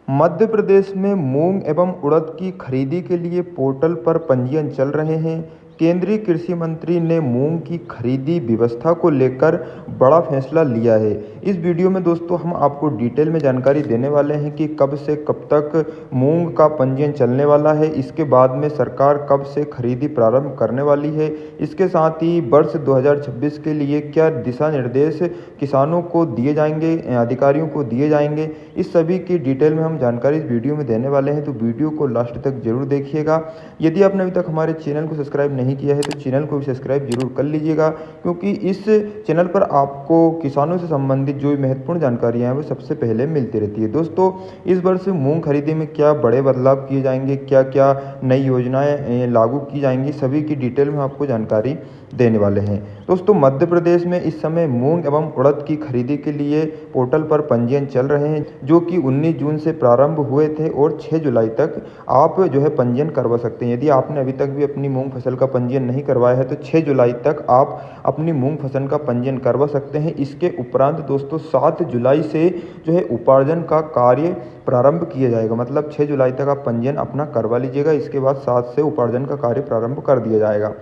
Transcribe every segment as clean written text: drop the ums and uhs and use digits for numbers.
मध्य प्रदेश में मूंग एवं उड़द की खरीदी के लिए पोर्टल पर पंजीयन चल रहे हैं। केंद्रीय कृषि मंत्री ने मूंग की खरीदी व्यवस्था को लेकर बड़ा फैसला लिया है। इस वीडियो में दोस्तों हम आपको डिटेल में जानकारी देने वाले हैं कि कब से कब तक मूंग का पंजीयन चलने वाला है, इसके बाद में सरकार कब से खरीदी प्रारंभ करने वाली है, इसके साथ ही वर्ष 2026 के लिए क्या दिशा निर्देश किसानों को दिए जाएंगे, अधिकारियों को दिए जाएंगे, इस सभी की डिटेल में हम जानकारी इस वीडियो में देने वाले हैं। तो वीडियो को लास्ट तक जरूर देखिएगा। यदि आपने अभी तक हमारे चैनल को सब्सक्राइब नहीं किया है तो चैनल को भी सब्सक्राइब जरूर कर लीजिएगा, क्योंकि इस चैनल पर आपको किसानों से संबंधित जो महत्वपूर्ण जानकारियां हैं वो सबसे पहले मिलती रहती है। दोस्तों, इस वर्ष मूंग खरीदी में क्या बड़े बदलाव किए जाएंगे, क्या क्या नई योजनाएं लागू की जाएंगी, सभी की डिटेल में आपको जानकारी देने वाले हैं। दोस्तों, मध्य प्रदेश में इस समय मूंग एवं उड़द की खरीदी के लिए पोर्टल पर पंजीयन चल रहे हैं, जो कि 19 जून से प्रारंभ हुए थे और 6 जुलाई तक आप जो है पंजीयन करवा सकते हैं। यदि आपने अभी तक भी अपनी मूंग फसल का पंजीयन नहीं करवाया है तो 6 जुलाई तक आप अपनी मूंग फसल का पंजीयन करवा सकते हैं। इसके उपरांत दोस्तों 7 जुलाई से जो है उपार्जन का कार्य प्रारंभ किया जाएगा। मतलब 6 जुलाई तक आप पंजीयन अपना करवा लीजिएगा, इसके बाद 7 से उपार्जन का कार्य प्रारंभ कर दिया जाएगा।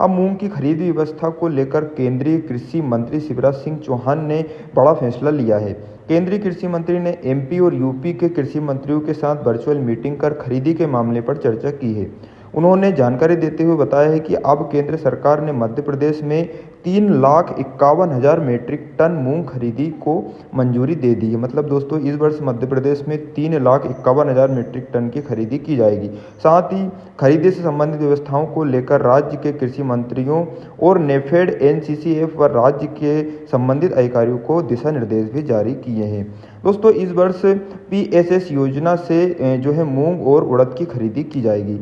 अब मूंग की खरीदी व्यवस्था को लेकर केंद्रीय कृषि मंत्री शिवराज सिंह चौहान ने बड़ा फैसला लिया है। केंद्रीय कृषि मंत्री ने एमपी और यूपी के कृषि मंत्रियों के साथ वर्चुअल मीटिंग कर खरीदी के मामले पर चर्चा की है। उन्होंने जानकारी देते हुए बताया है कि अब केंद्र सरकार ने मध्य प्रदेश में 3,51,000 मीट्रिक टन मूंग खरीदी को मंजूरी दे दी है। मतलब दोस्तों, इस वर्ष मध्य प्रदेश में 3,51,000 मीट्रिक टन की खरीदी की जाएगी। साथ ही खरीदी से संबंधित व्यवस्थाओं को लेकर राज्य के कृषि मंत्रियों और नेफेड, एनसीसीएफ व राज्य के संबंधित अधिकारियों को दिशा निर्देश भी जारी किए हैं। दोस्तों, इस वर्ष पीएसएस योजना से जो है मूंग और उड़द की खरीदी की जाएगी।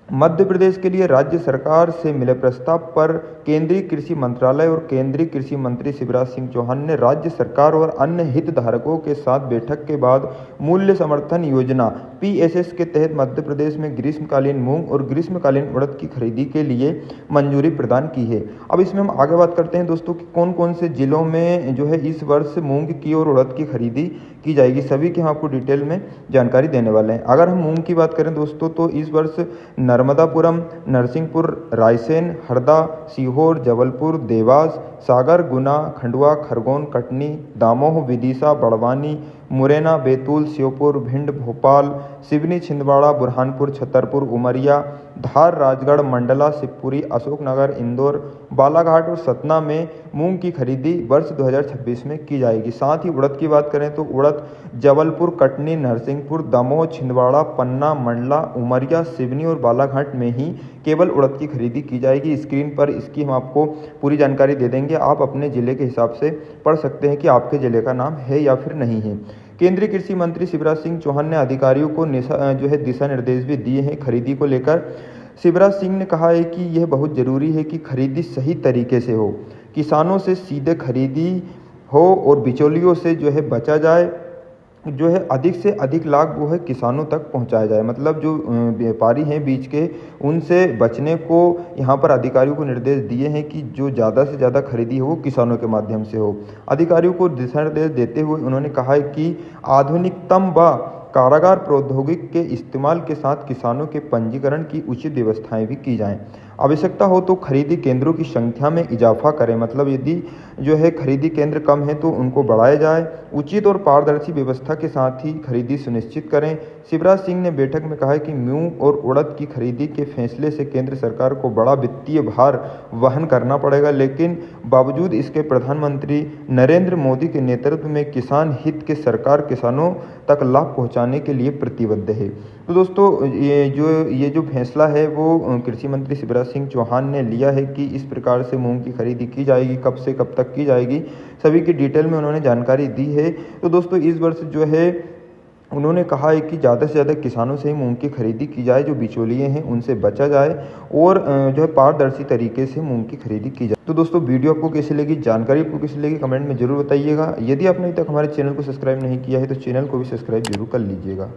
मध्य प्रदेश के लिए राज्य सरकार से मिले प्रस्ताव पर केंद्रीय कृषि मंत्रालय और केंद्रीय कृषि मंत्री शिवराज सिंह चौहान ने राज्य सरकार और अन्य हितधारकों के साथ बैठक के बाद मूल्य समर्थन योजना पीएसएस के तहत मध्य प्रदेश में ग्रीष्मकालीन मूंग और ग्रीष्मकालीन उड़द की खरीदी के लिए मंजूरी प्रदान की है। अब इसमें हम आगे बात करते हैं दोस्तों कि कौन कौन से जिलों में जो है इस वर्ष मूंग की और उड़द की खरीदी की जाएगी, सभी की हम आपको डिटेल में जानकारी देने वाले हैं। अगर हम मूंग की बात करें दोस्तों तो इस वर्ष नर्मदापुरम, नरसिंहपुर, रायसेन, हरदा, सीहोर, जबलपुर, देवास, सागर, गुना, खंडवा, खरगोन, कटनी, दामोह, विदिशा, बड़वानी, मुरैना, बैतूल, श्योपुर, भिंड, भोपाल, सिवनी, छिंदवाड़ा, बुरहानपुर, छतरपुर, उमरिया, धार, राजगढ़, मंडला, शिवपुरी, अशोकनगर, इंदौर, बालाघाट और सतना में मूंग की खरीदी वर्ष 2026 में की जाएगी। साथ ही उड़द की बात करें तो उड़द जबलपुर, कटनी, नरसिंहपुर, दमोह, छिंदवाड़ा, पन्ना, मंडला, उमरिया, सिवनी और बालाघाट में ही केवल उड़द की खरीदी की जाएगी। स्क्रीन पर इसकी हम आपको पूरी जानकारी दे देंगे, आप अपने ज़िले के हिसाब से पढ़ सकते हैं कि आपके ज़िले का नाम है या फिर नहीं है। केंद्रीय कृषि मंत्री शिवराज सिंह चौहान ने अधिकारियों को जो है दिशा निर्देश भी दिए हैं खरीदी को लेकर। शिवराज सिंह ने कहा है कि यह बहुत ज़रूरी है कि खरीदी सही तरीके से हो, किसानों से सीधे खरीदी हो और बिचौलियों से जो है बचा जाए, जो है अधिक से अधिक लाभ वो है किसानों तक पहुंचाया जाए। मतलब जो व्यापारी हैं बीच के, उनसे बचने को यहाँ पर अधिकारियों को निर्देश दिए हैं कि जो ज़्यादा से ज़्यादा खरीदी हो वो किसानों के माध्यम से हो। अधिकारियों को दिशा निर्देश देते हुए उन्होंने कहा है कि आधुनिकतम व कारागार प्रौद्योगिकी के इस्तेमाल के साथ किसानों के पंजीकरण की उचित व्यवस्थाएं भी की जाएं। आवश्यकता हो तो खरीदी केंद्रों की संख्या में इजाफा करें। मतलब यदि जो है खरीदी केंद्र कम है तो उनको बढ़ाया जाए। उचित और पारदर्शी व्यवस्था के साथ ही खरीदी सुनिश्चित करें। शिवराज सिंह ने बैठक में कहा कि मूंग और उड़द की खरीदी के फैसले से केंद्र सरकार को बड़ा वित्तीय भार वहन करना पड़ेगा, लेकिन बावजूद इसके प्रधानमंत्री नरेंद्र मोदी के नेतृत्व में किसान हित के सरकार किसानों तक लाभ पहुंचाने के लिए प्रतिबद्ध है। तो दोस्तों, ये जो फैसला है वो कृषि मंत्री शिवराज सिंह चौहान ने लिया है कि इस प्रकार से मूंग की खरीदी की जाएगी, कब से कब तक की जाएगी, सभी की डिटेल में उन्होंने जानकारी दी है। तो दोस्तों, इस वर्ष जो है उन्होंने कहा है कि ज़्यादा से ज़्यादा किसानों से ही मूंग की खरीदी की जाए, जो बिचौलिए हैं उनसे बचा जाए और जो है पारदर्शी तरीके से मूंग की खरीदी की जाए। तो दोस्तों, वीडियो आपको कैसी लगी, जानकारी आपको कैसी लगी, कमेंट में जरूर बताइएगा। यदि आपने अभी तक हमारे चैनल को सब्सक्राइब नहीं किया है तो चैनल को भी सब्सक्राइब जरूर कर लीजिएगा।